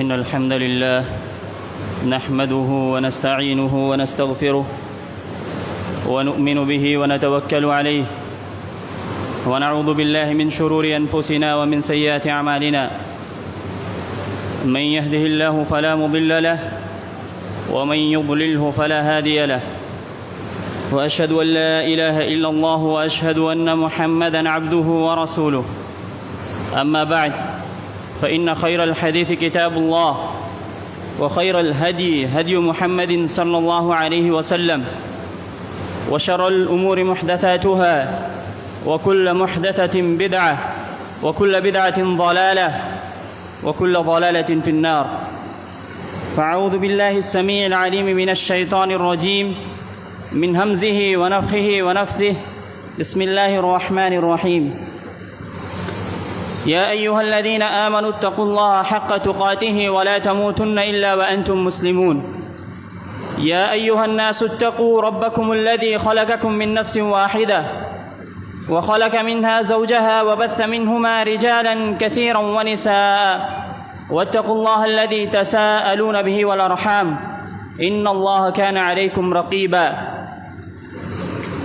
إن الحمد لله نحمده ونستعينه ونستغفره ونؤمن به ونتوكل عليه ونعوذ بالله من شرور أنفسنا ومن سيئات أعمالنا من يهده الله فلا مضل له ومن يضلله فلا هادي له وأشهد أن لا إله إلا الله وأشهد أن محمدًا عبده ورسوله أما بعد فإن خير الحديث كتاب الله وخير الهدي هدي محمد صلى الله عليه وسلم وشر الأمور محدثاتها وكل محدثة بدعة وكل بدعة ضلالة وكل ضلالة في النار. فأعوذ بالله السميع العليم من الشيطان الرجيم من همزه ونفخه ونفثه. بسم الله الرحمن الرحيم. يا أيها الذين آمنوا اتقوا الله حق تقاته ولا تموتن إلا وأنتم مسلمون. يا أيها الناس اتقوا ربكم الذي خلقكم من نفس واحدة وخلق منها زوجها وبث منهما رجالا كثيرا ونساء واتقوا الله الذي تساءلون به والأرحام إن الله كان عليكم رقيبا.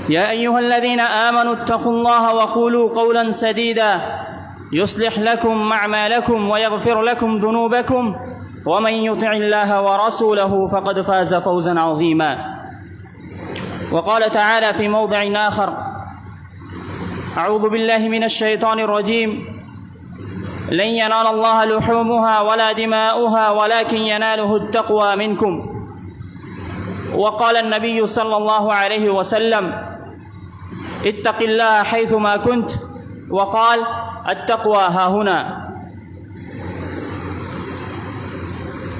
يا أيها الذين آمنوا اتقوا الله وقولوا قولا سديدا يصلح لكم أعمالكم ويغفر لكم ذنوبكم ومن يطع الله ورسوله فقد فاز فوزا عظيما. وقال تعالى في موضع آخر: أعوذ بالله من الشيطان الرجيم لن ينال الله لحومها ولا دماؤها ولكن يناله التقوى منكم. وقال النبي صلى الله عليه وسلم: اتق الله حيثما كنت وقال التقوى ها هنا.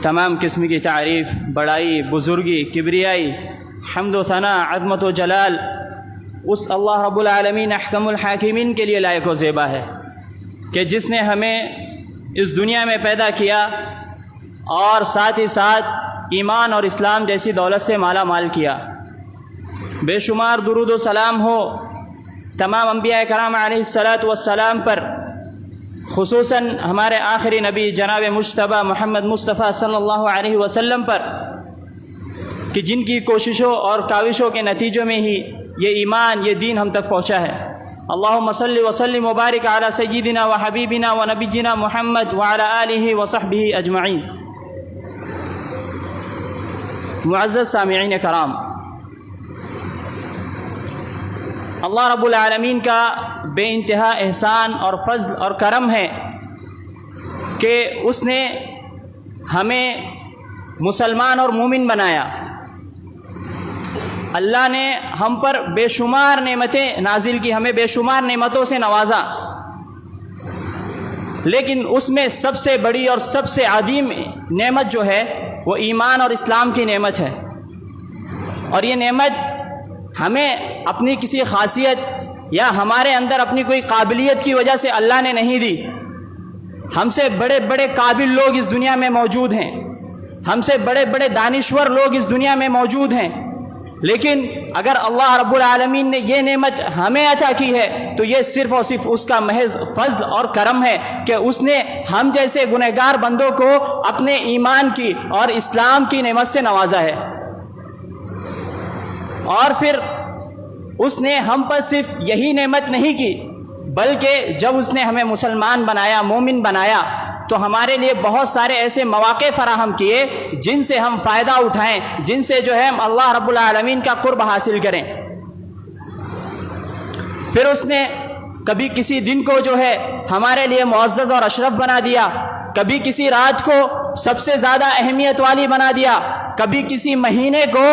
تمام قسم کی تعریف، بڑائی، بزرگی، کبریائی، حمد و ثناء، عظمت و جلال اس اللہ رب العالمین احکم الحاکمین کے لیے لائق و زیبا ہے کہ جس نے ہمیں اس دنیا میں پیدا کیا اور ساتھ ہی ساتھ ایمان اور اسلام جیسی دولت سے مالا مال کیا. بے شمار درود و سلام ہو تمام انبیاء کرام علیہ الصلاۃ والسلام پر، خصوصاً ہمارے آخری نبی جناب مجتبیٰ محمد مصطفیٰ صلی اللہ علیہ وسلم پر، کہ جن کی کوششوں اور کاوشوں کے نتیجوں میں ہی یہ ایمان، یہ دین ہم تک پہنچا ہے. اللہم صلی وسلم وبارک علی سیدنا و حبیبنا و نبینا محمد وعلی آلہ وصحبہ اجمعین. معزز سامعین کرام، اللہ رب العالمین کا بے انتہا احسان اور فضل اور کرم ہے کہ اس نے ہمیں مسلمان اور مومن بنایا. اللہ نے ہم پر بے شمار نعمتیں نازل کی، ہمیں بے شمار نعمتوں سے نوازا، لیکن اس میں سب سے بڑی اور سب سے عظیم نعمت جو ہے وہ ایمان اور اسلام کی نعمت ہے. اور یہ نعمت ہمیں اپنی کسی خاصیت یا ہمارے اندر اپنی کوئی قابلیت کی وجہ سے اللہ نے نہیں دی. ہم سے بڑے بڑے قابل لوگ اس دنیا میں موجود ہیں، ہم سے بڑے بڑے دانشور لوگ اس دنیا میں موجود ہیں، لیکن اگر اللہ رب العالمین نے یہ نعمت ہمیں عطا کی ہے تو یہ صرف اور صرف اس کا محض فضل اور کرم ہے کہ اس نے ہم جیسے گنہگار بندوں کو اپنے ایمان کی اور اسلام کی نعمت سے نوازا ہے. اور پھر اس نے ہم پر صرف یہی نعمت نہیں کی، بلکہ جب اس نے ہمیں مسلمان بنایا، مومن بنایا، تو ہمارے لیے بہت سارے ایسے مواقع فراہم کیے جن سے ہم فائدہ اٹھائیں، جن سے جو ہے ہم اللہ رب العالمین کا قرب حاصل کریں. پھر اس نے کبھی کسی دن کو جو ہے ہمارے لیے معزز اور اشرف بنا دیا، کبھی کسی رات کو سب سے زیادہ اہمیت والی بنا دیا، کبھی کسی مہینے کو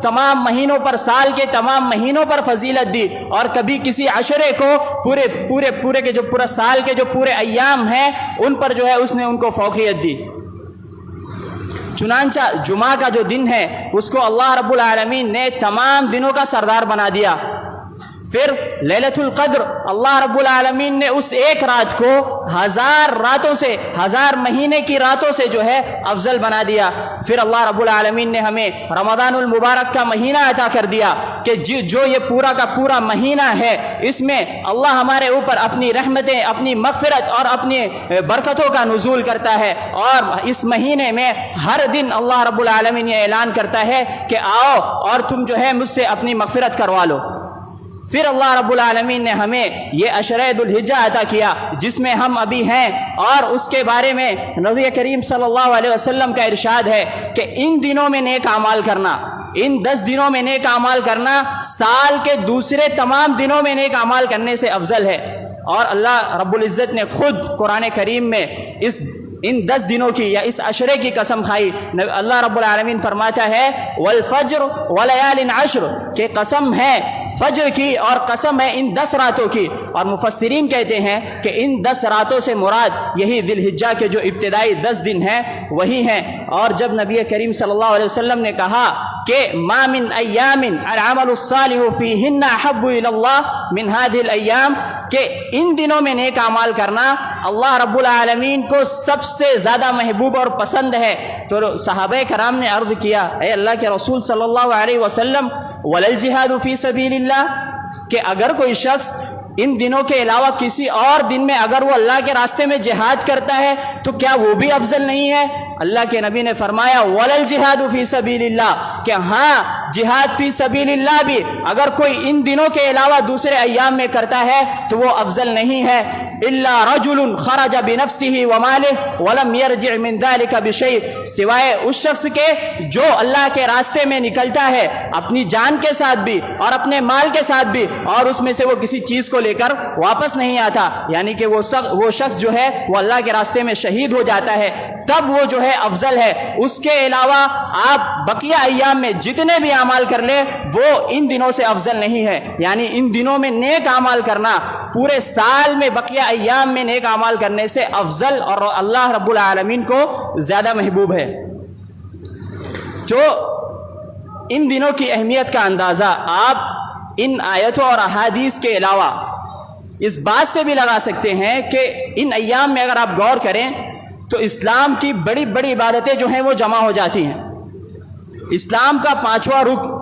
تمام مہینوں پر، سال کے تمام مہینوں پر فضیلت دی، اور کبھی کسی عشرے کو پورے کے جو پورا سال کے جو پورے ایام ہیں ان پر جو ہے اس نے ان کو فوقیت دی. چنانچہ جمعہ کا جو دن ہے اس کو اللہ رب العالمین نے تمام دنوں کا سردار بنا دیا. پھر لیلۃ القدر اللہ رب العالمین نے اس ایک رات کو 1000 راتوں سے 1000 مہینے کی راتوں سے جو ہے افضل بنا دیا۔ پھر اللہ رب العالمین نے ہمیں رمضان المبارک کا مہینہ عطا کر دیا کہ جو یہ پورا کا پورا مہینہ ہے، اس میں اللہ ہمارے اوپر اپنی رحمتیں، اپنی مغفرت اور اپنی برکتوں کا نزول کرتا ہے، اور اس مہینے میں ہر دن اللہ رب العالمین یہ اعلان کرتا ہے کہ آؤ اور تم جو ہے مجھ سے اپنی مغفرت کروا لو۔ پھر اللہ رب العالمین نے ہمیں یہ عشرہ ذو الحجہ عطا کیا جس میں ہم ابھی ہیں، اور اس کے بارے میں نبی کریم صلی اللہ علیہ وسلم کا ارشاد ہے کہ ان دنوں میں نیک اعمال کرنا، ان 10 دنوں میں نیک اعمال کرنا سال کے دوسرے تمام دنوں میں نیک اعمال کرنے سے افضل ہے۔ اور اللہ رب العزت نے خود قرآن کریم میں ان 10 دنوں کی یا اس عشرے کی قسم کھائی۔ اللہ رب العالمین فرماتا ہے والفجر وليال عشر، کہ قسم ہے فجر کی اور قسم ہے ان 10 راتوں کی، اور مفسرین کہتے ہیں کہ ان 10 راتوں سے مراد یہی ذی الحجہ کے جو ابتدائی 10 دن ہیں وہی ہیں۔ اور جب نبی کریم صلی اللہ علیہ وسلم نے کہا کہ ما من ایام العمل الصالح فیہن احب الی اللہ من هذه الايام، کہ ان دنوں میں نیک اعمال کرنا اللہ رب العالمین کو سب سے زیادہ محبوب اور پسند ہے۔ تو صحابہ کرام نے عرض کیا اے اللہ کے رسول صلی اللہ علیہ وسلم وللجہاد فی سبیل اللہ، کہ اگر کوئی شخص ان دنوں کے علاوہ کسی اور دن میں اگر وہ اللہ کے راستے میں جہاد کرتا ہے تو کیا وہ بھی افضل نہیں ہے؟ اللہ کے نبی نے فرمایا وللجہاد فی سبیل اللہ، کہ ہاں جہاد فی سبیل اللہ بھی اگر کوئی ان دنوں کے علاوہ دوسرے ایام میں کرتا ہے تو وہ افضل نہیں ہے۔ الا رجل خرج بنفسه وماله ولم يرجع من ذلك بشيء، سوائے اس شخص کے جو اللہ کے راستے میں نکلتا ہے اپنی جان کے ساتھ بھی اور اپنے مال کے ساتھ بھی، اور اس میں سے وہ کسی چیز کو لے کر واپس نہیں آتا، یعنی کہ وہ شخص جو ہے وہ اللہ کے راستے میں شہید ہو جاتا ہے، تب وہ جو ہے افضل ہے۔ اس کے علاوہ آپ بقیہ ایام میں جتنے بھی اعمال کر لیں وہ ان دنوں سے افضل نہیں ہے، یعنی ان دنوں میں نیک اعمال کرنا پورے سال میں بقیہ ایام میں نیک اعمال کرنے سے افضل اور اللہ رب العالمین کو زیادہ محبوب ہے۔ جو ان دنوں کی اہمیت کا اندازہ آپ ان آیتوں اور احادیث کے علاوہ اس بات سے بھی لگا سکتے ہیں کہ ان ایام میں اگر آپ غور کریں تو اسلام کی بڑی بڑی عبادتیں جو ہیں وہ جمع ہو جاتی ہیں۔ اسلام کا 5واں رکن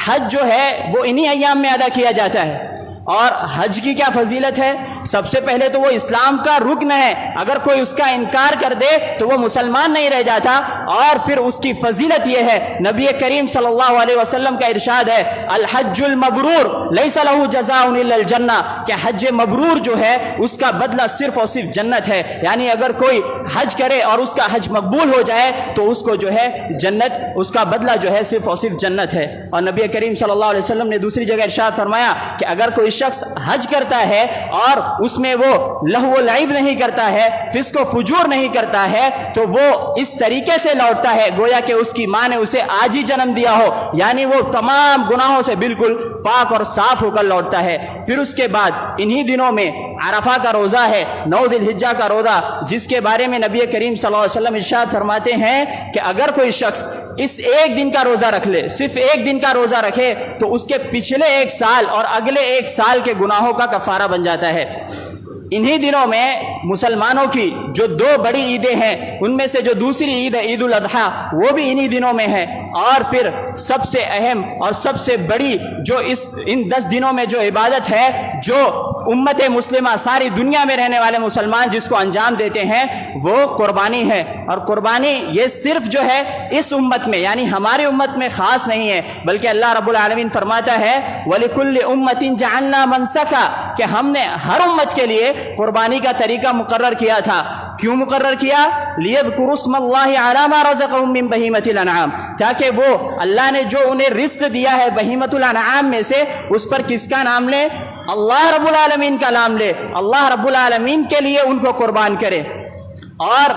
حج جو ہے وہ انہی ایام میں ادا کیا جاتا ہے۔ اور حج کی کیا فضیلت ہے؟ سب سے پہلے تو وہ اسلام کا رکن ہے، اگر کوئی اس کا انکار کر دے تو وہ مسلمان نہیں رہ جاتا۔ اور پھر اس کی فضیلت یہ ہے، نبی کریم صلی اللہ علیہ وسلم کا ارشاد ہے الحج المبرور لیس له جزاء الا الجنہ، کہ حج مبرور جو ہے اس کا بدلہ صرف اور صرف جنت ہے، یعنی اگر کوئی حج کرے اور اس کا حج مقبول ہو جائے تو اس کو جو ہے جنت، اس کا بدلہ جو ہے صرف اور صرف جنت ہے۔ اور نبی کریم صلی اللہ علیہ وسلم نے دوسری جگہ ارشاد فرمایا کہ اگر کوئی شخص حج کرتا ہے اور اس میں وہ لہو و لعب نہیں کرتا ہے، فسق و فجور نہیں کرتا ہے، تو وہ اس طریقے سے لوٹتا ہے گویا کہ اس کی ماں نے اسے آج ہی جنم دیا ہو، یعنی وہ تمام گناہوں سے بالکل پاک اور صاف ہو کر لوٹتا ہے۔ پھر اس کے بعد انہی دنوں میں عرفہ کا روزہ ہے، 9 ذی الحجہ کا روزہ، جس کے بارے میں نبی کریم صلی اللہ علیہ وسلم ارشاد فرماتے ہیں کہ اگر کوئی شخص اس ایک دن کا روزہ رکھ لے، صرف ایک دن کا روزہ رکھے، تو اس کے پچھلے 1 سال اور اگلے 1 سال کے گناہوں کا کفارہ بن جاتا ہے۔ انہی دنوں میں مسلمانوں کی جو 2 بڑی عیدیں ہیں ان میں سے جو دوسری عید ہے عید الاضحیٰ، وہ بھی انہی دنوں میں ہے۔ اور پھر سب سے اہم اور سب سے بڑی جو ان 10 دنوں میں جو عبادت ہے، جو امت مسلمہ ساری دنیا میں رہنے والے مسلمان جس کو انجام دیتے ہیں، وہ قربانی ہے۔ اور قربانی یہ صرف جو ہے اس امت میں یعنی ہماری امت میں خاص نہیں ہے، بلکہ اللہ رب العالمین فرماتا ہے وَلِكُلِّ أُمَّةٍ جَعَلْنَا مَنْسَكًا، کہ ہم نے ہر امت کے لیے قربانی کا طریقہ مقرر کیا تھا۔ کیوں مقرر کیا؟ لِيَذْكُرُوا اسْمَ اللَّهِ عَلَىٰ مَا رَزَقَهُم مِّن بَهِيمَةِ الْأَنْعَامِ، تاکہ وہ اللہ نے جو انہیں رزق دیا ہے بہیمۃ الانعام میں سے اس پر کس کا نام لے؟ اللہ رب العالمین کا نام لے، اللہ رب العالمین کے لیے ان کو قربان کرے۔ اور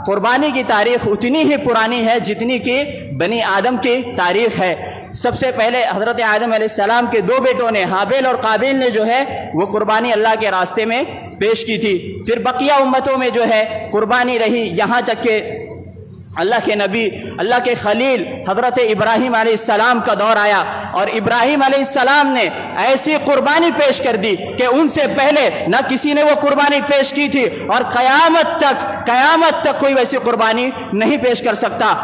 قربانی کی تاریخ اتنی ہی پرانی ہے جتنی کہ بنی آدم کی تاریخ ہے۔ سب سے پہلے حضرت آدم علیہ السلام کے 2 بیٹوں نے، حابیل اور قابیل نے جو ہے وہ قربانی اللہ کے راستے میں پیش کی تھی۔ پھر بقیہ امتوں میں جو ہے قربانی رہی، یہاں تک کہ اللہ کے نبی، اللہ کے خلیل حضرت ابراہیم علیہ السلام کا دور آیا اور ابراہیم علیہ السلام نے ایسی قربانی پیش کر دی کہ ان سے پہلے نہ کسی نے وہ قربانی پیش کی تھی اور قیامت تک کوئی ویسی قربانی نہیں پیش کر سکتا۔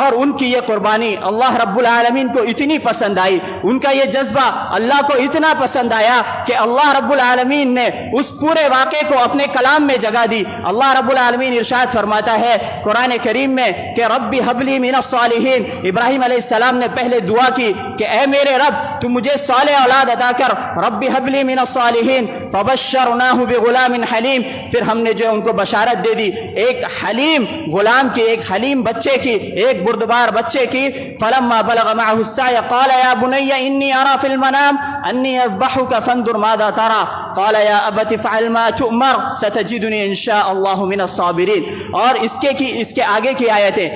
اور ان کی یہ قربانی اللہ رب العالمین کو اتنی پسند آئی، ان کا یہ جذبہ اللہ کو اتنا پسند آیا کہ اللہ رب العالمین نے اس پورے واقعے کو اپنے کلام میں جگہ دی۔ اللہ رب العالمین ارشاد فرماتا ہے قرآن کریم میں کہ ربی حبلی من الصالحین، ابراہیم علیہ السلام نے پہلے دعا کی کہ اے میرے رب تو مجھے صالح اولاد عطا کر، ربی حبلی من الصالحین فبشرناہ بغلام حلیم، پھر ہم نے جو ان کو بشارت دے دی ایک حلیم غلام کی، ایک حلیم بچے کی، ایک بردبار بچے کی۔ فلما بلغ معه السعي قال يا بني اني ارى في المنام اني اذبحك فانظر ماذا ترى قال يا ابت افعل ما تؤمر ستجدني ان شاء الله من الصابرين۔ اور اس کے آگے کی آیتیں،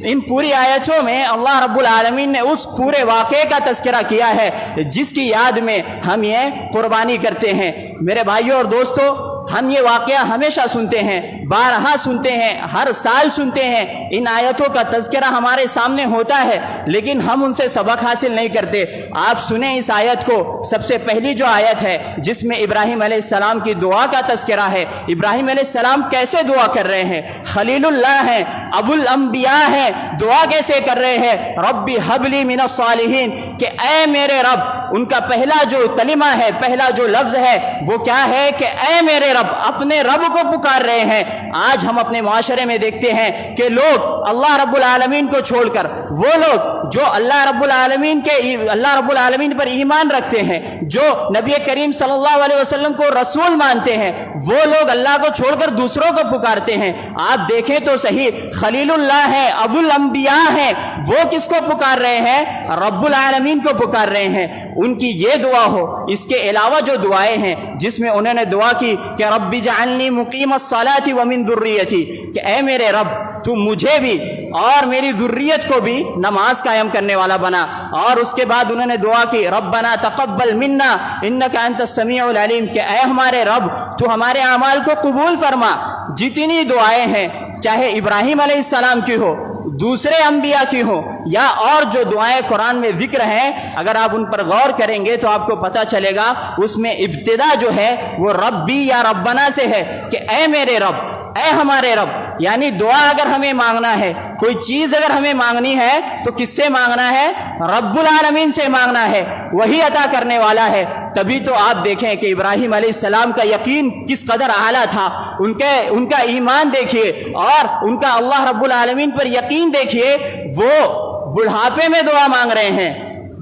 ان پوری آیتوں میں اللہ رب العالمین نے اس پورے واقعے کا تذکرہ کیا ہے جس کی یاد میں ہم یہ قربانی کرتے ہیں۔ میرے بھائیوں اور دوستو، ہم یہ واقعہ ہمیشہ سنتے ہیں، بارہا سنتے ہیں، ہر سال سنتے ہیں، ان آیتوں کا تذکرہ ہمارے سامنے ہوتا ہے لیکن ہم ان سے سبق حاصل نہیں کرتے۔ آپ سنیں اس آیت کو، سب سے پہلی جو آیت ہے جس میں ابراہیم علیہ السلام کی دعا کا تذکرہ ہے۔ ابراہیم علیہ السلام کیسے دعا کر رہے ہیں؟ خلیل اللہ ہیں، ابو الانبیاء ہیں، دعا کیسے کر رہے ہیں؟ ربی حبلی من الصالحین، کہ اے میرے رب۔ ان کا پہلا جو کلمہ ہے، پہلا جو لفظ ہے وہ کیا ہے کہ اے میرے رب، اپنے رب کو پکار رہے ہیں۔ آج ہم اپنے معاشرے میں دیکھتے ہیں کہ لوگ اللہ رب العالمین کو چھوڑ کر، وہ لوگ جو اللہ رب العالمین پر ایمان رکھتے ہیں، جو نبی کریم صلی اللہ علیہ وسلم کو رسول مانتے ہیں، وہ لوگ اللہ کو چھوڑ کر دوسروں کو پکارتے ہیں۔ آپ دیکھیں تو صحیح، خلیل اللہ ہے، ابو الانبیاء ہیں، وہ کس کو پکار رہے ہیں؟ رب العالمین کو پکار رہے ہیں۔ ان کی یہ دعا ہو، اس کے علاوہ جو دعائیں ہیں جس میں انہوں نے دعا کی کہ رب اجعلنی مقیم الصلاۃ ومن ذریتی، کہ اے میرے رب تو مجھے بھی اور میری ذریت کو بھی نماز قائم کرنے والا بنا۔ اور اس کے بعد انہوں نے دعا کی ربنا تقبل منا انک انت السمیع العلیم، کہ اے ہمارے رب تو ہمارے اعمال کو قبول فرما۔ جتنی دعائیں ہیں، چاہے ابراہیم علیہ السلام کی ہو، دوسرے انبیاء کی ہو، یا اور جو دعائیں قرآن میں ذکر ہیں، اگر آپ ان پر غور کریں گے تو آپ کو پتہ چلے گا اس میں ابتدا جو ہے وہ ربی یا ربنا سے ہے، کہ اے میرے رب، اے ہمارے رب۔ یعنی دعا اگر ہمیں مانگنا ہے، کوئی چیز اگر ہمیں مانگنی ہے تو کس سے مانگنا ہے؟ رب العالمین سے مانگنا ہے، وہی عطا کرنے والا ہے۔ تبھی تو آپ دیکھیں کہ ابراہیم علیہ السلام کا یقین کس قدر اعلیٰ تھا، ان کا ایمان دیکھیے اور ان کا اللہ رب العالمین پر یقین دیکھیے۔ وہ بڑھاپے میں دعا مانگ رہے ہیں،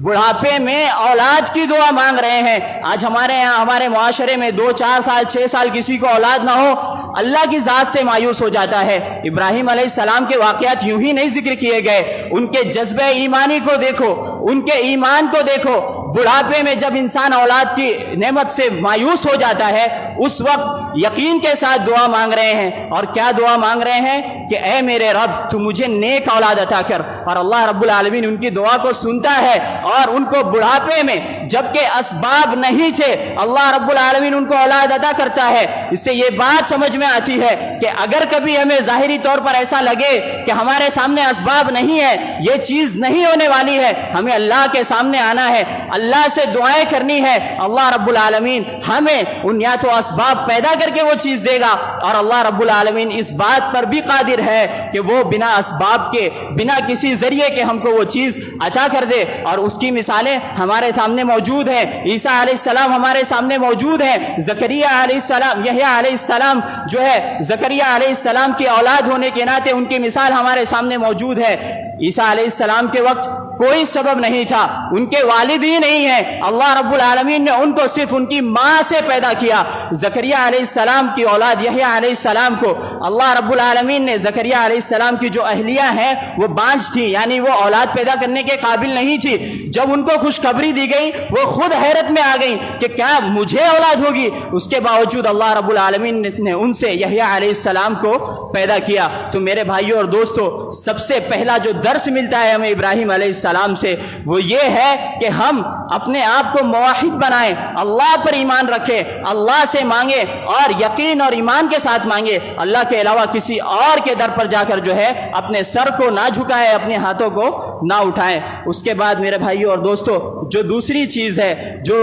بڑھاپے میں اولاد کی دعا مانگ رہے ہیں۔ آج ہمارے یہاں، ہمارے معاشرے میں 2 4 سال 6 سال کسی کو اولاد نہ ہو، اللہ کی ذات سے مایوس ہو جاتا ہے۔ ابراہیم علیہ السلام کے واقعات یوں ہی نہیں ذکر کیے گئے، ان کے جذبہ ایمانی کو دیکھو، ان کے ایمان کو دیکھو۔ بڑھاپے میں جب انسان اولاد کی نعمت سے مایوس ہو جاتا ہے، اس وقت یقین کے ساتھ دعا مانگ رہے ہیں۔ اور کیا دعا مانگ رہے ہیں؟ کہ اے میرے رب تو مجھے نیک اولاد عطا کر۔ اور اللہ رب العالمین ان کی دعا کو سنتا ہے اور ان کو بڑھاپے میں جبکہ اسباب نہیں تھے، اللہ رب العالمین ان کو اولاد عطا کرتا ہے۔ اس سے یہ بات سمجھ میں آتی ہے کہ اگر کبھی ہمیں ظاہری طور پر ایسا لگے کہ ہمارے سامنے اسباب نہیں ہے، یہ چیز نہیں ہونے والی ہے، ہمیں اللہ کے سامنے آنا ہے، اللہ سے دعائیں کرنی ہے۔ اللہ رب العالمین ہمیں ان یا تو اسباب پیدا کر کے وہ چیز دے گا، اور اللہ رب العالمین اس بات پر بھی قادر ہے کہ وہ بنا اسباب کے، بنا کسی ذریعے کے ہم کو وہ چیز عطا کر دے۔ اور اس کی مثالیں ہمارے سامنے موجود ہیں۔ عیسیٰ علیہ السلام ہمارے سامنے موجود ہیں، زکریا علیہ السلام، یحییٰ علیہ السلام جو ہے زکریا علیہ السلام کی اولاد ہونے کے ناطے ان کی مثال ہمارے سامنے موجود ہے۔ عیسیٰ علیہ السلام کے وقت کوئی سبب نہیں تھا، ان کے والد ہی نہیں ہیں، اللہ رب العالمین نے ان کو صرف ان کی ماں سے پیدا کیا۔ زکریا علیہ السلام کی اولاد یحییٰ علیہ السلام کو اللہ رب العالمین نے، زکریا علیہ السلام کی جو اہلیہ ہیں وہ بانجھ تھی، یعنی وہ اولاد پیدا کرنے کے قابل نہیں تھی۔ جب ان کو خوشخبری دی گئی وہ خود حیرت میں آ گئی کہ کیا مجھے اولاد ہوگی؟ اس کے باوجود اللہ رب العالمین نے ان سے یحییٰ علیہ السلام کو پیدا کیا۔ تو میرے بھائیوں اور دوستو، سب سے پہلا جو درس ملتا ہے ہمیں ابراہیم علیہ السلام السلام سے وہ یہ ہے کہ ہم اپنے آپ کو موحد بنائیں، اللہ پر ایمان رکھیں، اللہ سے مانگیں اور یقین اور ایمان کے ساتھ مانگیں، اللہ کے علاوہ کسی اور کے در پر جا کر جو ہے اپنے سر کو نہ جھکائیں، اپنے ہاتھوں کو نہ اٹھائیں۔ اس کے بعد میرے بھائیوں اور دوستو، جو دوسری چیز ہے، جو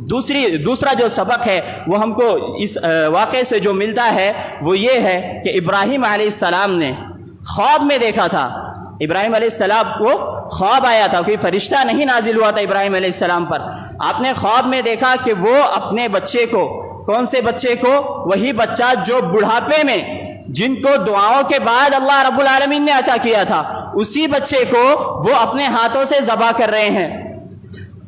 دوسرا جو سبق ہے وہ ہم کو اس واقعے سے جو ملتا ہے وہ یہ ہے کہ ابراہیم علیہ السلام نے خواب میں دیکھا تھا، ابراہیم علیہ السلام کو خواب آیا تھا، کوئی فرشتہ نہیں نازل ہوا تھا ابراہیم علیہ السلام پر۔ آپ نے خواب میں دیکھا کہ وہ اپنے بچے کو، کون سے بچے کو؟ وہی بچہ جو بڑھاپے میں، جن کو دعاؤں کے بعد اللہ رب العالمین نے عطا کیا تھا، اسی بچے کو وہ اپنے ہاتھوں سے ذبح کر رہے ہیں۔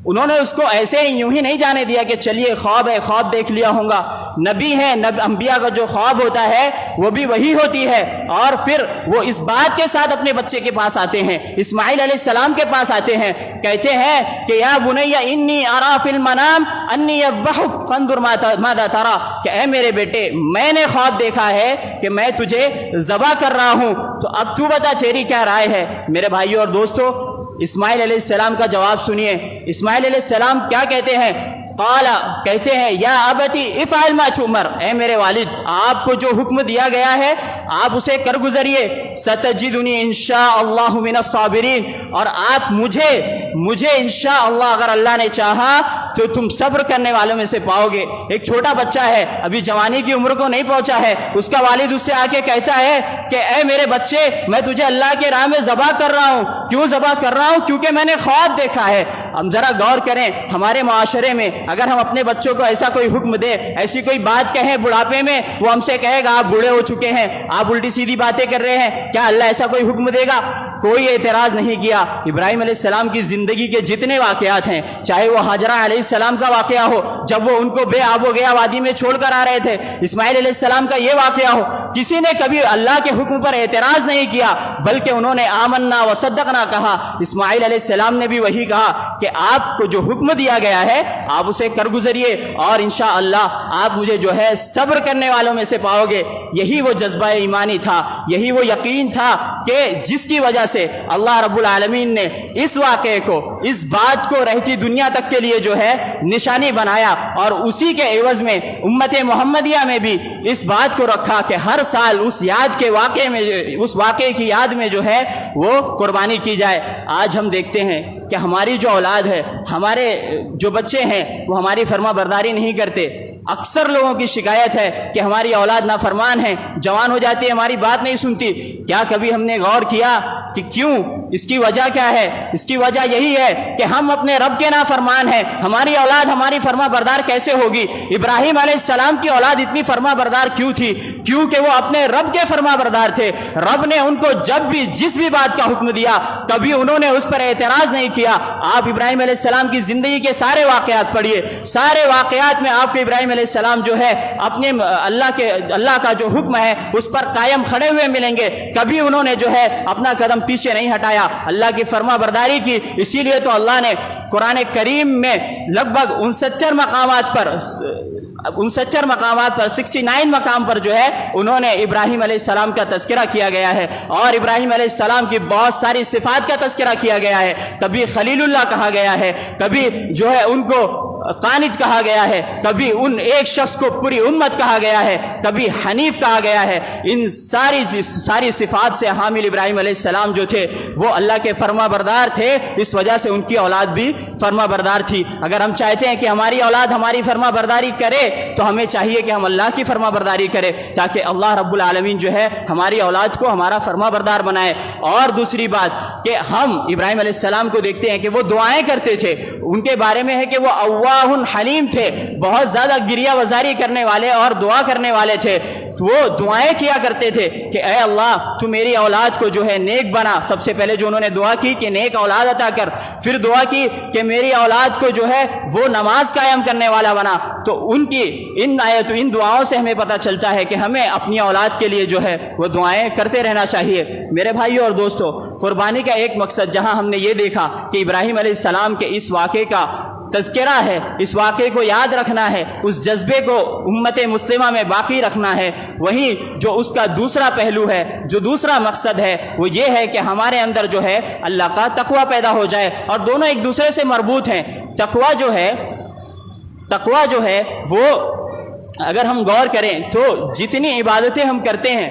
انہوں نے اس کو ایسے یوں ہی نہیں جانے دیا کہ چلیے خواب ہے، خواب دیکھ لیا ہوگا۔ نبی ہے، انبیاء کا جو خواب ہوتا ہے وہ بھی وہی ہوتی ہے، اور پھر وہ اس بات کے ساتھ اپنے بچے کے پاس آتے ہیں، اسماعیل علیہ السلام کے پاس آتے ہیں، کہتے ہیں کہ یا بنی انی ارا فی المنام انی اذبحک فانظر ماذا تری، کہ اے میرے بیٹے میں نے خواب دیکھا ہے کہ میں تجھے ذبح کر رہا ہوں، تو اب تو بتا تیری کیا رائے ہے۔ میرے بھائیوں اور دوستو، اسماعیل علیہ السلام کا جواب سنیے۔ اسماعیل علیہ السلام کیا کہتے ہیں؟ قال، کہتے ہیں یا ابتی افعل ما تؤمر، اے میرے والد آپ کو جو حکم دیا گیا ہے آپ اسے کر گزریے، ستجدنی انشاءاللہ من الصابرین، اور آپ مجھے انشاءاللہ اگر اللہ نے چاہا تو تم صبر کرنے والوں میں سے پاؤ گے۔ ایک چھوٹا بچہ ہے، ابھی جوانی کی عمر کو نہیں پہنچا ہے، اس کا والد اس سے آ کے کہتا ہے کہ اے میرے بچے میں تجھے اللہ کے راہ میں ذبح کر رہا ہوں۔ کیوں ذبح کر رہا ہوں؟ کیونکہ میں نے خواب دیکھا ہے۔ ہم ذرا غور کریں، ہمارے معاشرے میں اگر ہم اپنے بچوں کو ایسا کوئی حکم دے، ایسی کوئی بات کہیں بڑھاپے میں، وہ ہم سے کہے گا آپ بوڑھے ہو چکے ہیں، آپ الٹی سیدھی باتیں کر رہے ہیں، کیا اللہ ایسا کوئی حکم دے گا؟ کوئی اعتراض نہیں کیا۔ ابراہیم علیہ السلام کی زندگی کے جتنے واقعات ہیں، چاہے وہ ہاجرہ علیہ السلام کا واقعہ ہو جب وہ ان کو بے آب و گیا وادی میں چھوڑ کر آ رہے تھے، اسماعیل علیہ السلام کا یہ واقعہ ہو، کسی نے کبھی اللہ کے حکم پر اعتراض نہیں کیا، بلکہ انہوں نے آمنا وصدقنا کہا۔ اسماعیل علیہ السلام نے بھی وہی کہا کہ آپ کو جو حکم دیا گیا ہے آپ اسے کر گزریے، اور انشاءاللہ آپ مجھے جو ہے صبر کرنے والوں میں سے پاؤ گے۔ یہی وہ جذبہ ایمانی تھا، یہی وہ یقین تھا کہ جس کی وجہ سے اللہ رب العالمین نے اس واقعے کو، اس بات کو رہتی دنیا تک کے لیے جو ہے نشانی بنایا، اور اسی کے عوض میں امت محمدیہ میں بھی اس بات کو رکھا کہ ہر سال اس واقعے کی یاد میں جو ہے وہ قربانی کی جائے۔ آج ہم دیکھتے ہیں کہ ہماری جو اولاد ہے، ہمارے جو بچے ہیں وہ ہماری فرما برداری نہیں کرتے۔ اکثر لوگوں کی شکایت ہے کہ ہماری اولاد نافرمان ہے، جوان ہو جاتی ہے ہماری بات نہیں سنتی۔ کیا کبھی ہم نے غور کیا کہ کیوں؟ اس کی وجہ کیا ہے؟ اس کی وجہ یہی ہے کہ ہم اپنے رب کے نافرمان ہیں۔ ہماری اولاد ہماری فرما بردار کیسے ہوگی؟ ابراہیم علیہ السلام کی اولاد اتنی فرما بردار کیوں تھی؟ کیونکہ وہ اپنے رب کے فرما بردار تھے۔ رب نے ان کو جب بھی جس بھی بات کا حکم دیا کبھی انہوں نے اس پر اعتراض نہیں کیا۔ آپ ابراہیم علیہ السلام کی زندگی کے سارے واقعات پڑھیے، سارے واقعات میں آپ کو ابراہیم علیہ السلام جو ہے اپنے اللہ کا جو حکم ہے اس پر قائم کھڑے ہوئے ملیں گے۔ کبھی انہوں نے جو ہے اپنا قدم پیچھے نہیں ہٹایا، اللہ کی فرما برداری کی۔ اسی لیے تو اللہ نے قرآن کریم میں لگ بھگ 69 مقامات پر 69 مقام پر جو ہے انہوں نے ابراہیم علیہ السلام کا تذکرہ کیا گیا ہے، اور ابراہیم علیہ السلام کی بہت ساری صفات کا تذکرہ کیا گیا ہے۔ کبھی خلیل اللہ کہا گیا ہے، کبھی جو ہے ان کو قانت کہا گیا ہے، کبھی ان ایک شخص کو پوری امت کہا گیا ہے، کبھی حنیف کہا گیا ہے۔ ان ساری صفات سے حامل ابراہیم علیہ السلام جو تھے وہ اللہ کے فرما بردار تھے، اس وجہ سے ان کی اولاد بھی فرما بردار تھی۔ اگر ہم چاہتے ہیں کہ ہماری اولاد ہماری فرما برداری کرے تو ہمیں چاہیے کہ ہم اللہ کی فرما برداری کریں، تاکہ اللہ رب العالمین جو ہے ہماری اولاد کو ہمارا فرما بردار بنائے۔ اور دوسری بات کہ ہم ابراہیم علیہ السلام کو دیکھتے ہیں کہ وہ دعائیں کرتے تھے، ان کے بارے میں ہے کہ وہ اواہ حلیم تھے، بہت زیادہ گریہ وزاری کرنے والے اور دعا کرنے والے تھے۔ وہ دعائیں کیا کرتے تھے کہ اے اللہ تو میری اولاد کو جو ہے نیک بنا۔ سب سے پہلے جو انہوں نے دعا کی کہ نیک اولاد عطا کر، پھر دعا کی کہ میری اولاد کو جو ہے وہ نماز قائم کرنے والا بنا۔ تو ان کی ان دعاؤں سے ہمیں پتہ چلتا ہے کہ ہمیں اپنی اولاد کے لیے جو ہے وہ دعائیں کرتے رہنا چاہیے۔ میرے بھائیوں اور دوستو، قربانی کا ایک مقصد جہاں ہم نے یہ دیکھا کہ ابراہیم علیہ السلام کے اس واقعے کا تذکرہ ہے، اس واقعے کو یاد رکھنا ہے، اس جذبے کو امت مسلمہ میں باقی رکھنا ہے۔ وہیں جو اس کا دوسرا پہلو ہے، جو دوسرا مقصد ہے، وہ یہ ہے کہ ہمارے اندر جو ہے اللہ کا تقوی پیدا ہو جائے، اور دونوں ایک دوسرے سے مربوط ہیں۔ تقوی جو ہے وہ اگر ہم غور کریں تو جتنی عبادتیں ہم کرتے ہیں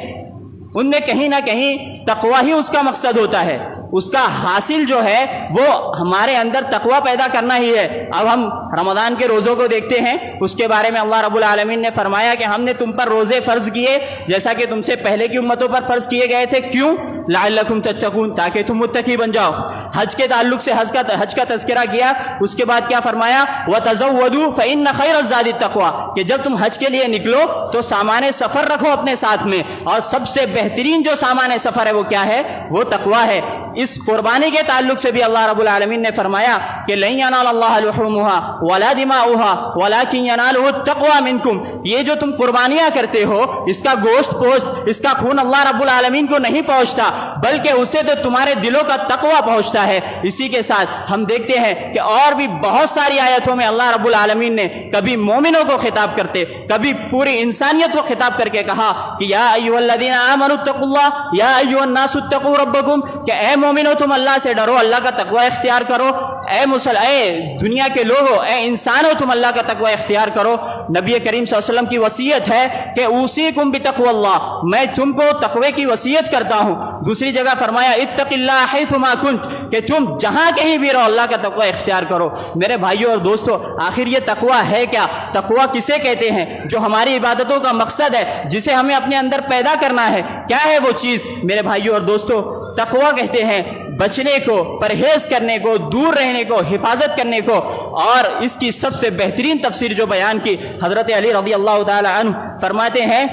ان میں کہیں نہ کہیں تقوی ہی اس کا مقصد ہوتا ہے، اس کا حاصل جو ہے وہ ہمارے اندر تقوی پیدا کرنا ہی ہے۔ اب ہم رمضان کے روزوں کو دیکھتے ہیں، اس کے بارے میں اللہ رب العالمین نے فرمایا کہ ہم نے تم پر روزے فرض کیے جیسا کہ تم سے پہلے کی امتوں پر فرض کیے گئے تھے۔ کیوں؟ لعلکم تتقون، تاکہ تم متقی بن جاؤ۔ حج کے تعلق سے حج کا تذکرہ کیا، اس کے بعد کیا فرمایا؟ وَتَزَوَّدُوا فَإِنَّ خَيْرَ الزَّادِ التَّقْوَىٰ، کہ جب تم حج کے لیے نکلو تو سامان سفر رکھو اپنے ساتھ میں، اور سب سے بہترین جو سامان سفر ہے وہ کیا ہے؟ وہ تقوی ہے۔ اس قربانی کے تعلق سے بھی اللہ رب العالمین نے فرمایا کہ لَن يَنَالَ اللَّهَ لُحُومُهَا وَلَا دِمَاؤُهَا وَلَكِنْ يَنَالُهُ التَّقْوَىٰ مِنْكُمْ، یہ جو تم قربانیاں کرتے ہو، اس کا گوشت پوشت، اس کا خون اللہ رب العالمین کو نہیں پہنچتا، بلکہ اسے تو تمہارے دلوں کا تقویٰ پہنچتا ہے۔ اسی کے ساتھ ہم دیکھتے ہیں کہ اور بھی بہت ساری آیتوں میں اللہ رب العالمین نے کبھی مومنوں کو خطاب کرتے، کبھی پوری انسانیت کو خطاب کر کے کہا کہ یا ایھا الذین آمنوا اتقوا اللہ، یا ایھا الناس اتقوا ربکم، کہ اے مومنو تم اللہ سے ڈرو، اللہ کا تقوی اختیار کرو۔ اے دنیا کے لوگوں، اے انسانوں، تم اللہ کا تقوی اختیار کرو۔ نبی کریم صلی اللہ علیہ وسلم کی وصیت ہے کہ اوصیکم بتقوی اللہ، میں تم کو تقوی کی وصیت کرتا ہوں۔ دوسری جگہ فرمایا اتق اللہ حیثما کنت، کہ تم جہاں کہیں بھی رہو اللہ کا تقوی اختیار کرو۔ میرے بھائیوں اور دوستو، آخر یہ تقوی ہے کیا؟ تقوی کسے کہتے ہیں؟ جو ہماری عبادتوں کا مقصد ہے، جسے ہمیں اپنے اندر پیدا کرنا ہے، کیا ہے وہ چیز؟ میرے بھائیوں اور دوستو، تقوی کہتے ہیں بچنے کو، پرہیز کرنے کو، دور رہنے کو، حفاظت کرنے کو۔ اور اس کی سب سے بہترین تفسیر جو بیان کی حضرت علی رضی اللہ تعالی عنہ فرماتے ہیں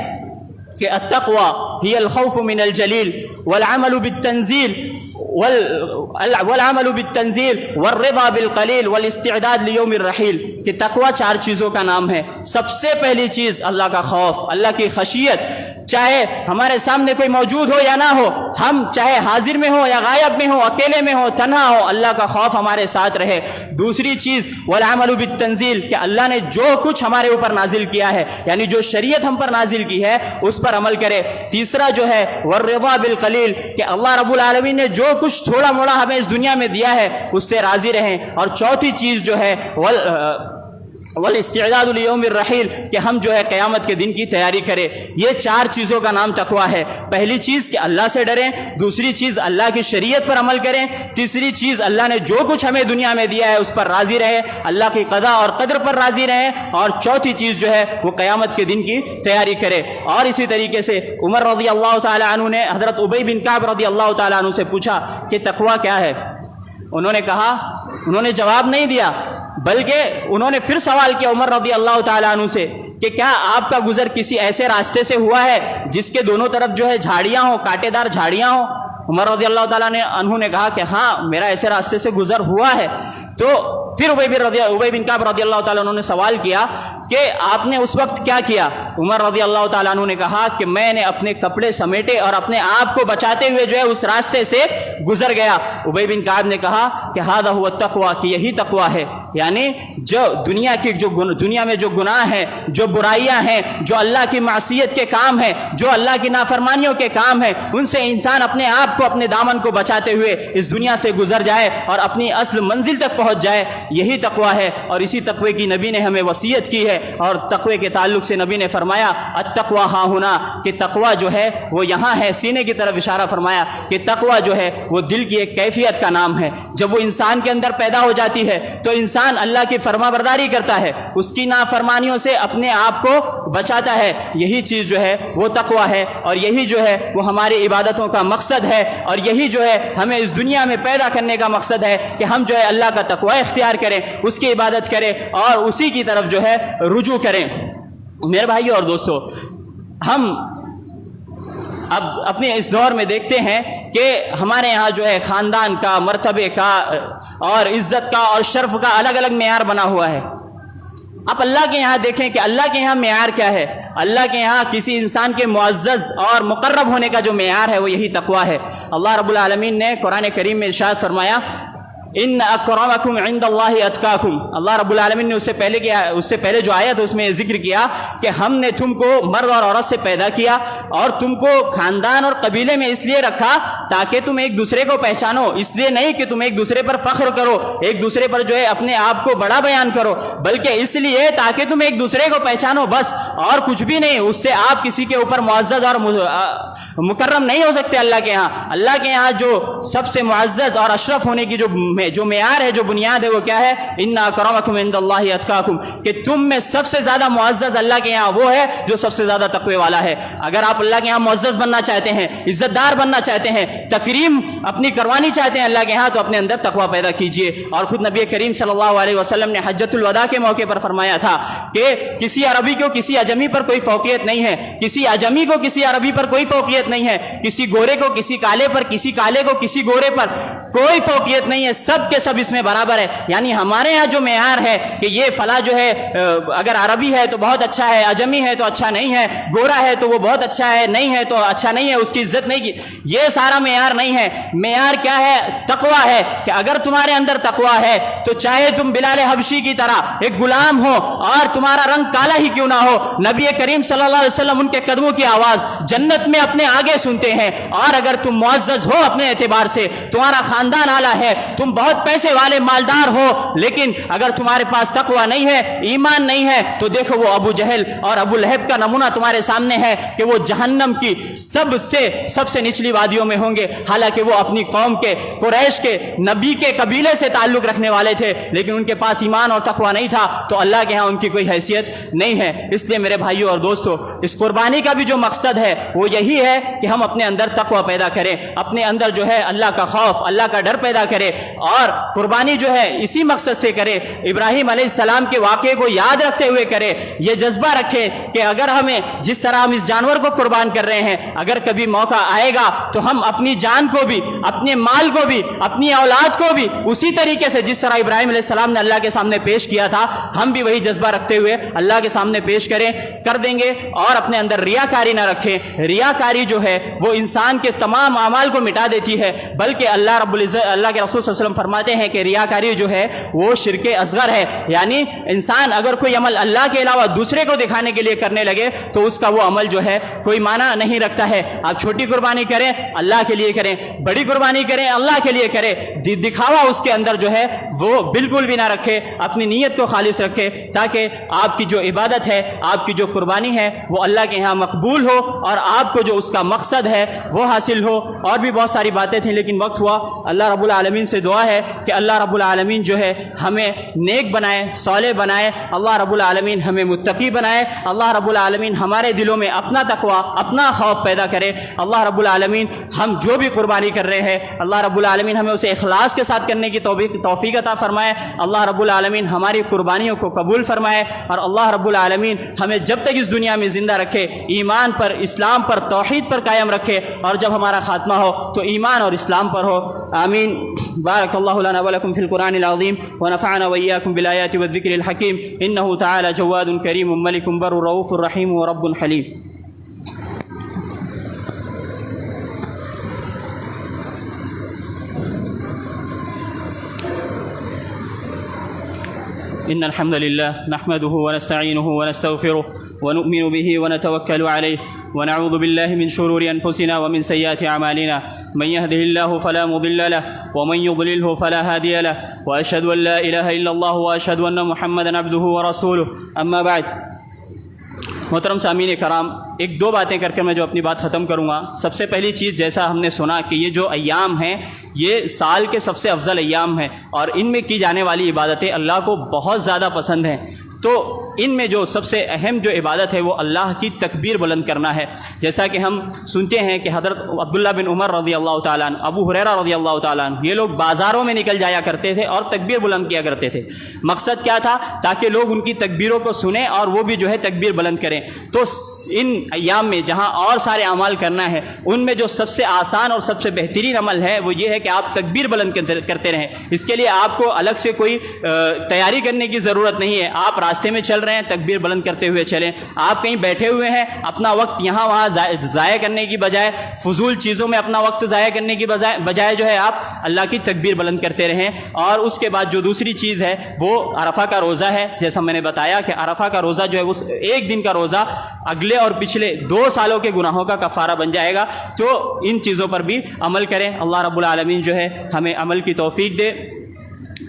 کہ التقوی هي الخوف من الجلیل والعمل بالتنزیل والرضا بالقلیل والاستعداد لیوم الرحیل، کہ تقوی 4 چیزوں کا نام ہے۔ سب سے پہلی چیز اللہ کا خوف، اللہ کی خشیت، چاہے ہمارے سامنے کوئی موجود ہو یا نہ ہو، ہم چاہے حاضر میں ہو یا غائب میں ہو، اکیلے میں ہو، تنہا ہو، اللہ کا خوف ہمارے ساتھ رہے۔ دوسری چیز والعمل بالتنزیل، کہ اللہ نے جو کچھ ہمارے اوپر نازل کیا ہے، یعنی جو شریعت ہم پر نازل کی ہے اس پر عمل کرے۔ تیسرا جو ہے والرضا بالقلیل، کہ اللہ رب العالمین نے جو کچھ تھوڑا موڑا ہمیں اس دنیا میں دیا ہے اس سے راضی رہیں۔ اور چوتھی چیز جو ہے والاستعداد لیوم الرحیل، کہ ہم جو ہے قیامت کے دن کی تیاری کریں۔ یہ 4 چیزوں کا نام تقوی ہے۔ پہلی چیز کہ اللہ سے ڈریں، دوسری چیز اللہ کی شریعت پر عمل کریں، تیسری چیز اللہ نے جو کچھ ہمیں دنیا میں دیا ہے اس پر راضی رہیں، اللہ کی قضا اور قدر پر راضی رہیں، اور چوتھی چیز جو ہے وہ قیامت کے دن کی تیاری کرے۔ اور اسی طریقے سے عمر رضی اللہ تعالی عنہ نے حضرت ابی بن کعب رضی اللہ تعالی عنہ سے پوچھا کہ تقوی کیا ہے؟ انہوں نے جواب نہیں دیا، بلکہ انہوں نے پھر سوال کیا عمر رضی اللہ تعالیٰ عنہ سے کہ کیا آپ کا گزر کسی ایسے راستے سے ہوا ہے جس کے دونوں طرف جو ہے جھاڑیاں ہوں، کانٹے دار جھاڑیاں ہوں؟ عمر رضی اللہ تعالیٰ عنہ نے کہا کہ ہاں میرا ایسے راستے سے گزر ہوا ہے۔ تو پھر ابی بن کعب رضی اللہ تعالیٰ عنہ نے سوال کیا کہ آپ نے اس وقت کیا کیا؟ عمر رضی اللہ تعالیٰ عنہ نے کہا کہ میں نے اپنے کپڑے سمیٹے اور اپنے آپ کو بچاتے ہوئے جو ہے اس راستے سے گزر گیا۔ ابی بن کعب نے کہا کہ ھذا ھو التقوی، کہ یہی تقوی ہے، یعنی جو دنیا میں جو گناہ ہیں، جو برائیاں ہیں، جو اللہ کی معصیت کے کام ہیں، جو اللہ کی نافرمانیوں کے کام ہیں، ان سے انسان اپنے آپ کو، اپنے دامن کو بچاتے ہوئے اس دنیا سے گزر جائے اور اپنی اصل منزل تک پہنچ جائے، یہی تقوی ہے۔ اور اسی تقوی کی نبی نے ہمیں وصیت کی ہے، اور تقوی کے تعلق سے نبی نے فرمایا التقوی ہاں ہونا، کہ تقوی جو ہے وہ یہاں ہے، سینے کی طرف اشارہ فرمایا کہ تقوی جو ہے وہ دل کی ایک کیفیت کا نام ہے۔ جب وہ انسان کے اندر پیدا ہو جاتی ہے تو انسان اللہ کی فرما برداری کرتا ہے، اس کی نافرمانیوں سے اپنے آپ کو بچاتا ہے، یہی چیز جو ہے وہ تقوی ہے، اور یہی جو ہے وہ ہماری عبادتوں کا مقصد ہے، اور یہی جو ہے ہمیں اس دنیا میں پیدا کرنے کا مقصد ہے کہ ہم جو ہے اللہ کا تقوی اختیار کریں، اس کی عبادت کریں اور اسی کی طرف جو ہے رجوع کریں۔ میرے بھائیو اور دوستو، ہم اب اپنے اس دور میں دیکھتے ہیں کہ ہمارے یہاں جو ہے خاندان کا، مرتبے کا اور عزت کا اور شرف کا الگ الگ معیار بنا ہوا ہے۔ آپ اللہ کے یہاں دیکھیں کہ اللہ کے یہاں معیار کیا ہے۔ اللہ کے یہاں کسی انسان کے معزز اور مقرب ہونے کا جو معیار ہے وہ یہی تقوی ہے۔ اللہ رب العالمین نے قرآن کریم میں ارشاد فرمایا ان اکرمکم عند اللہ اتقاکم. اللہ رب العالمین نے اس سے پہلے جو آیت ہے اس میں ذکر کیا کہ ہم نے تم کو مرد اور عورت سے پیدا کیا اور تم کو خاندان اور قبیلے میں اس لیے رکھا تاکہ تم ایک دوسرے کو پہچانو. اس لیے نہیں کہ تم ایک دوسرے پر فخر کرو, ایک دوسرے پر جو ہے اپنے آپ کو بڑا بیان کرو, بلکہ اس لیے تاکہ تم ایک دوسرے کو پہچانو, بس اور کچھ بھی نہیں. اس سے آپ کسی کے اوپر معزز اور مکرم نہیں ہو سکتے اللہ کے ہاں. اللہ کے یہاں جو سب سے معزز اور اشرف ہونے کی جو معیار ہے, جو بنیاد ہے, وہ کیا ہے؟ ان اکرمکم عند اللہ اتقاکم, کہ تم میں سب سے زیادہ معزز اللہ کے یہاں وہ ہے جو سب سے زیادہ تقوی والا ہے. اگر آپ اللہ کے یہاں معزز بننا چاہتے ہیں, عزت دار بننا چاہتے ہیں, تکریم اپنی کروانی چاہتے ہیں اللہ کے یہاں, تو اپنے اندر تقوی پیدا کیجئے. اور خود نبی کریم صلی اللہ علیہ وسلم نے حجۃ الوداع کے موقع پر فرمایا تھا کہ کسی عربی کو کسی اجمی پر کوئی فوقیت نہیں ہے, کسی اجمی کو کسی عربی پر کوئی فوقیت نہیں ہے, کسی گورے کو کسی کالے پر, کسی کالے کو کسی گورے پر کوئی فوقیت نہیں ہے, سب کے سب اس میں برابر ہے. یعنی ہمارے یہاں جو معیار ہے کہ یہ فلاں جو ہے اگر عربی ہے تو بہت اچھا ہے, اجمی ہے تو اچھا نہیں ہے, گورا ہے تو وہ بہت اچھا ہے, نہیں ہے تو اچھا نہیں ہے, اس کی عزت نہیں کی, یہ سارا معیار نہیں ہے. معیار کیا ہے؟ تقوی ہے. کہ اگر تمہارے اندر تقوی ہے تو چاہے تم بلال حبشی کی طرح ایک غلام ہو اور تمہارا رنگ کالا ہی کیوں نہ ہو, نبی کریم صلی اللہ علیہ وسلم ان کے قدموں کی آواز جنت میں اپنے آگے سنتے ہیں. اور اگر تم معزز ہو اپنے اعتبار سے, تمہارا خاندان اعلیٰ ہے, تم بہت پیسے والے مالدار ہو, لیکن اگر تمہارے پاس تقوی نہیں ہے, ایمان نہیں ہے, تو دیکھو وہ ابو جہل اور ابو لہب کا نمونہ تمہارے سامنے ہے کہ وہ جہنم کی سب سے نچلی وادیوں میں ہوں گے. حالانکہ وہ اپنی قوم کے, قریش کے, نبی کے قبیلے سے تعلق رکھنے والے تھے, لیکن ان کے پاس ایمان اور تقوی نہیں تھا, تو اللہ کے ہاں ان کی کوئی حیثیت نہیں ہے. اس لیے میرے بھائیوں اور دوستو, اس قربانی کا بھی جو مقصد ہے وہ یہی ہے کہ ہم اپنے اندر تقوی پیدا کریں, اپنے اندر جو ہے اللہ کا خوف, اللہ کا ڈر پیدا کریں, اور قربانی جو ہے اسی مقصد سے کریں. ابراہیم علیہ السلام کے واقعے کو یاد رکھتے ہوئے کریں, یہ جذبہ رکھیں کہ اگر ہمیں جس طرح ہم اس جانور کو قربان کر رہے ہیں, اگر کبھی موقع آئے گا تو ہم اپنی جان کو بھی, اپنے مال کو بھی, اپنی اولاد کو بھی اسی طریقے سے جس طرح ابراہیم علیہ السلام نے اللہ کے سامنے پیش کیا تھا, ہم بھی وہی جذبہ رکھتے ہوئے اللہ کے سامنے پیش کر دیں گے. اور اپنے اندر ریاکاری نہ رکھیں. ریاکاری جو ہے وہ انسان کے تمام اعمال کو مٹا دیتی ہے, بلکہ اللہ رب العزت, اللہ کے رسول صلی اللہ علیہ وسلم فرماتے ہیں کہ ریاکاری جو ہے وہ شرک اصغر ہے. یعنی انسان اگر کوئی عمل اللہ کے علاوہ دوسرے کو دکھانے کے لیے کرنے لگے تو اس کا وہ عمل جو ہے کوئی معنی نہیں رکھتا ہے. آپ چھوٹی قربانی کریں اللہ کے لیے کریں, بڑی قربانی کریں اللہ کے لیے کریں, دکھاوا اس کے اندر جو ہے وہ بالکل بھی نہ رکھے, اپنی نیت کو خالص رکھے, تاکہ آپ کی جو عبادت ہے, آپ کی جو قربانی ہے وہ اللہ کے یہاں مقبول ہو اور آپ کو جو اس کا مقصد ہے وہ حاصل ہو. اور بھی بہت ساری باتیں تھیں لیکن وقت ہوا. اللہ رب العالمین سے دعا ہے کہ اللہ رب العالمین جو ہے ہمیں نیک بنائے, صالح بنائے, اللہ رب العالمین ہمیں متقی بنائے, اللہ رب العالمین ہمارے دلوں میں اپنا تقوی, اپنا خوف پیدا کرے. اللہ رب العالمین ہم جو بھی قربانی کر رہے ہیں اللہ رب العالمین ہمیں اسے اخلاص کے ساتھ کرنے کی توفیق عطا فرمائے. اللہ رب العالمین ہماری قربانیوں کو قبول فرمائے, اور اللہ رب العالمین ہمیں جب تک اس دنیا میں زندہ رکھے ایمان پر, اسلام پر, توحید پر قائم رکھے, اور جب ہمارا خاتمہ ہو تو ایمان اور اسلام پر ہو. آمین. بارک اللہ لنا ولکم فی القرآن العظیم ونفعنا وإياكم بالآیات والذکر الحکیم. انہ تعالی جواد کریم ملک بر رؤوف رحیم ورب حلیم. إن الحمد لله نحمده ونستعينه ونستغفره ونؤمن به ونتوكل عليه ونعوذ بالله من شرور أنفسنا ومن سيئات أعمالنا من يهده الله فلا مضل له ومن يضلله فلا هادي له وأشهد أن لا إله إلا الله وأشهد أن محمدا عبده ورسوله. أما بعد, محترم سامعین کرام, ایک دو باتیں کر کے میں جو اپنی بات ختم کروں گا. سب سے پہلی چیز, جیسا ہم نے سنا کہ یہ جو ایام ہیں یہ سال کے سب سے افضل ایام ہیں, اور ان میں کی جانے والی عبادتیں اللہ کو بہت زیادہ پسند ہیں. تو ان میں جو سب سے اہم جو عبادت ہے وہ اللہ کی تکبیر بلند کرنا ہے. جیسا کہ ہم سنتے ہیں کہ حضرت عبداللہ بن عمر رضی اللہ تعالیٰ عنہ, ابو ہریرہ رضی اللہ تعالیٰ عنہ, یہ لوگ بازاروں میں نکل جایا کرتے تھے اور تکبیر بلند کیا کرتے تھے. مقصد کیا تھا؟ تاکہ لوگ ان کی تکبیروں کو سنیں اور وہ بھی جو ہے تکبیر بلند کریں. تو ان ایام میں جہاں اور سارے اعمال کرنا ہے, ان میں جو سب سے آسان اور سب سے بہترین عمل ہے وہ یہ ہے کہ آپ تکبیر بلند کرتے رہیں. اس کے لیے آپ کو الگ سے کوئی تیاری کرنے کی ضرورت نہیں ہے. آپ راستے میں چل رہے ہیں تکبیر بلند کرتے ہوئے چلیں. آپ کہیں بیٹھے ہوئے ہیں, اپنا وقت یہاں وہاں ضائع کرنے کی بجائے, فضول چیزوں میں اپنا وقت ضائع کرنے کی بجائے جو ہے آپ اللہ کی تکبیر بلند کرتے رہیں. اور اس کے بعد جو دوسری چیز ہے وہ عرفہ کا روزہ ہے. جیسا میں نے بتایا کہ عرفہ کا روزہ جو ہے اس ایک دن کا روزہ اگلے اور پچھلے 2 سالوں کے گناہوں کا کفارہ بن جائے گا. تو ان چیزوں پر بھی عمل کریں. اللہ رب العالمین جو ہے ہمیں عمل کی توفیق دے.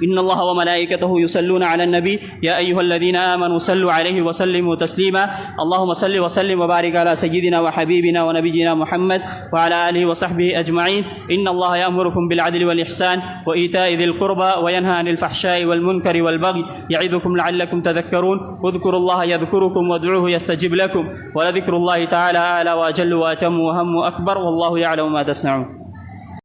ان اللہ وملائکتہ یصلون علی النبی یا ایھا الذین آمنوا صلوا علیہ وسلموا تسلیما. اللهم صل وسلم وبارک علی سیدنا وحبیبنا ونبینا محمد وعلى آلہ وصحبہ اجمعین. ان اللہ یأمرکم بالعدل والإحسان وإیتاء ذی القربى وینہی عن الفحشاء والمنکر والبغی یعظکم لعلکم تذکرون. اذکروا اللہ یذکرکم وادعوه یستجب لکم ولذکر اللہ تعالی اعلی واجل واتم وهم اکبر واللہ یعلم ما تصنعون.